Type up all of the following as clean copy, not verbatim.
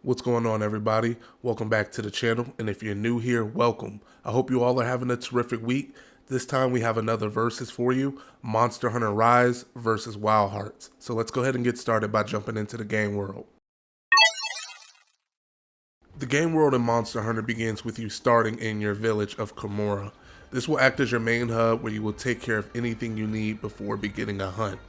What's going on, everybody? Welcome back to the channel, and if you're new here, welcome. I hope you all are having a terrific week. This time we have another versus for you, Monster Hunter Rise versus Wild Hearts. So let's go ahead and get started by jumping into the game world. The game world in Monster Hunter begins with you starting in your village of Komura. This will act as your main hub where you will take care of anything you need before beginning a hunt.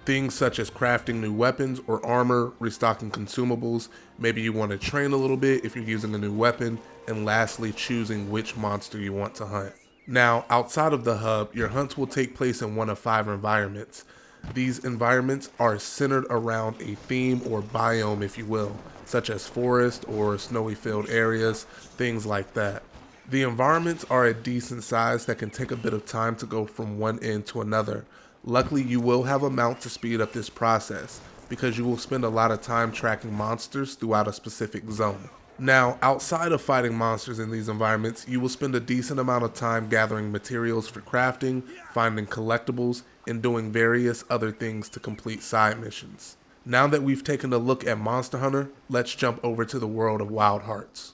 Things such as crafting new weapons or armor, restocking consumables, maybe you want to train a little bit if you're using a new weapon, and lastly choosing which monster you want to hunt. Now, outside of the hub, your hunts will take place in one of 5 environments. These environments are centered around a theme or biome, if you will, such as forest or snowy filled areas, things like that. The environments are a decent size that can take a bit of time to go from one end to another. Luckily, you will have a mount to speed up this process, because you will spend a lot of time tracking monsters throughout a specific zone. Now, outside of fighting monsters in these environments, you will spend a decent amount of time gathering materials for crafting, finding collectibles, and doing various other things to complete side missions. Now that we've taken a look at Monster Hunter, let's jump over to the world of Wild Hearts.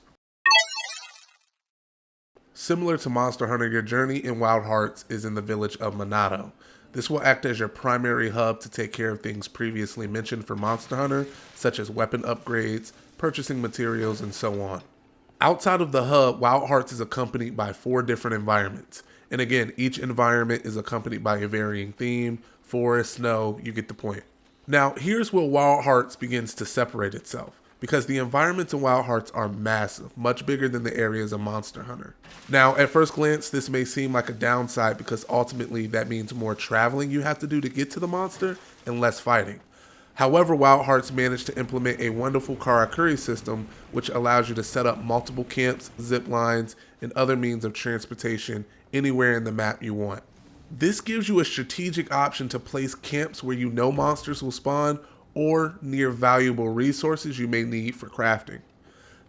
Similar to Monster Hunter, your journey in Wild Hearts is in the village of Minato. This will act as your primary hub to take care of things previously mentioned for Monster Hunter, such as weapon upgrades, purchasing materials, and so on. Outside of the hub, Wild Hearts is accompanied by 4 different environments. And again, each environment is accompanied by a varying theme, forest, snow, you get the point. Now, here's where Wild Hearts begins to separate itself, because the environments in Wild Hearts are massive, much bigger than the areas of Monster Hunter. Now, at first glance, this may seem like a downside because ultimately that means more traveling you have to do to get to the monster and less fighting. However, Wild Hearts managed to implement a wonderful Karakuri system which allows you to set up multiple camps, zip lines, and other means of transportation anywhere in the map you want. This gives you a strategic option to place camps where you know monsters will spawn or near valuable resources you may need for crafting.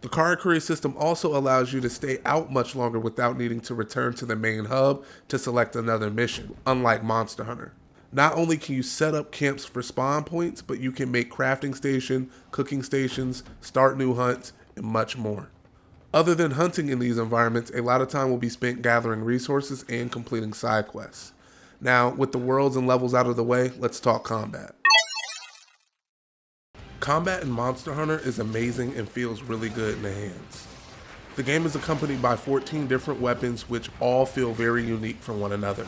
The Karakuri system also allows you to stay out much longer without needing to return to the main hub to select another mission, unlike Monster Hunter. Not only can you set up camps for spawn points, but you can make crafting station, cooking stations, start new hunts, and much more. Other than hunting in these environments, a lot of time will be spent gathering resources and completing side quests. Now, with the worlds and levels out of the way, let's talk combat. Combat in Monster Hunter is amazing and feels really good in the hands. The game is accompanied by 14 different weapons which all feel very unique from one another.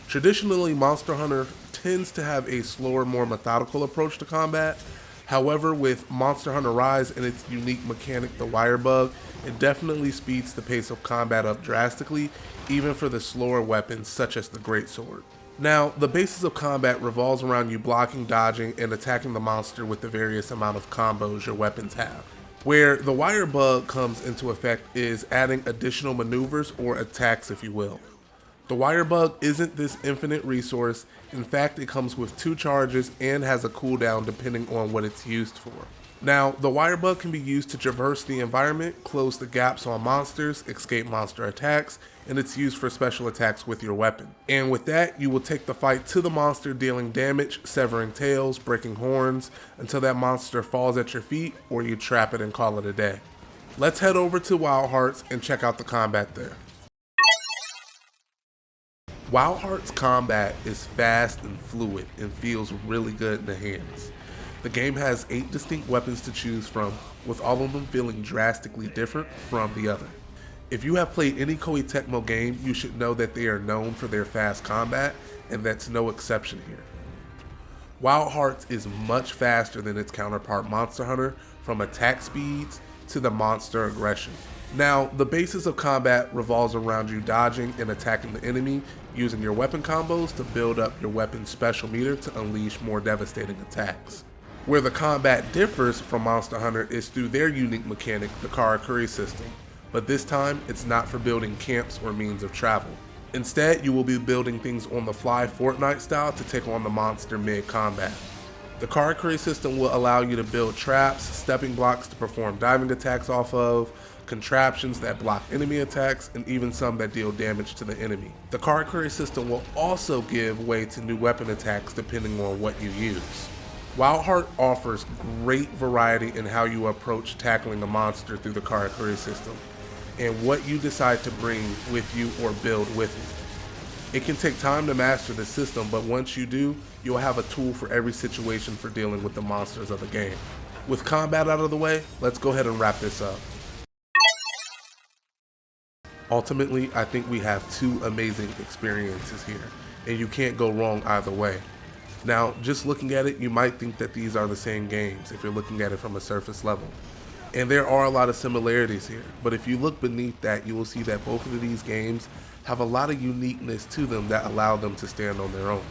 Traditionally, Monster Hunter tends to have a slower, more methodical approach to combat. However, with Monster Hunter Rise and its unique mechanic, the wire bug, it definitely speeds the pace of combat up drastically, even for the slower weapons such as the Greatsword. Now, the basis of combat revolves around you blocking, dodging, and attacking the monster with the various amount of combos your weapons have. Where the wire bug comes into effect is adding additional maneuvers or attacks, if you will. The wire bug isn't this infinite resource. In fact, it comes with 2 charges and has a cooldown depending on what it's used for. Now, the wire bug can be used to traverse the environment, close the gaps on monsters, escape monster attacks, and it's used for special attacks with your weapon. And with that, you will take the fight to the monster, dealing damage, severing tails, breaking horns, until that monster falls at your feet or you trap it and call it a day. Let's head over to Wild Hearts and check out the combat there. Wild Hearts combat is fast and fluid and feels really good in the hands. The game has 8 distinct weapons to choose from, with all of them feeling drastically different from the other. If you have played any Koei Tecmo game, you should know that they are known for their fast combat, and that's no exception here. Wild Hearts is much faster than its counterpart Monster Hunter, from attack speeds to the monster aggression. Now, the basis of combat revolves around you dodging and attacking the enemy, using your weapon combos to build up your weapon's special meter to unleash more devastating attacks. Where the combat differs from Monster Hunter is through their unique mechanic, the Karakuri system, but this time it's not for building camps or means of travel. Instead, you will be building things on the fly Fortnite style to take on the monster mid-combat. The Karakuri system will allow you to build traps, stepping blocks to perform diving attacks off of, contraptions that block enemy attacks, and even some that deal damage to the enemy. The Karakuri system will also give way to new weapon attacks depending on what you use. Wild Heart offers great variety in how you approach tackling a monster through the Karakuri system, and what you decide to bring with you or build with it. It can take time to master the system, but once you do, you'll have a tool for every situation for dealing with the monsters of the game. With combat out of the way, let's go ahead and wrap this up. Ultimately, I think we have two amazing experiences here, and you can't go wrong either way. Now, just looking at it, you might think that these are the same games if you're looking at it from a surface level. And there are a lot of similarities here, but if you look beneath that, you will see that both of these games have a lot of uniqueness to them that allow them to stand on their own.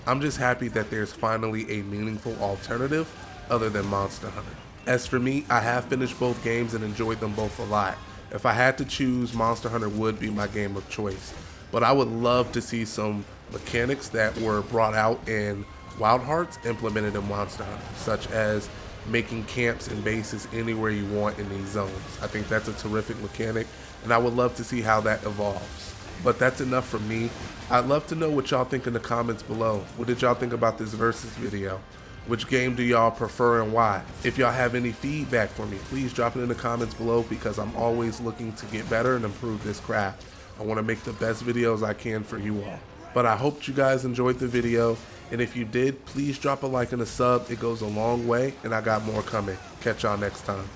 I'm just happy that there's finally a meaningful alternative other than Monster Hunter. As for me, I have finished both games and enjoyed them both a lot. If I had to choose, Monster Hunter would be my game of choice. But I would love to see some mechanics that were brought out in Wild Hearts implemented in Monster Hunter, such as making camps and bases anywhere you want in these zones. I think that's a terrific mechanic, and I would love to see how that evolves. But that's enough from me. I'd love to know what y'all think in the comments below. What did y'all think about this versus video? Which game do y'all prefer and why? If y'all have any feedback for me, please drop it in the comments below, because I'm always looking to get better and improve this craft. I want to make the best videos I can for you all. But I hope you guys enjoyed the video, and if you did, please drop a like and a sub. It goes a long way, and I got more coming. Catch y'all next time.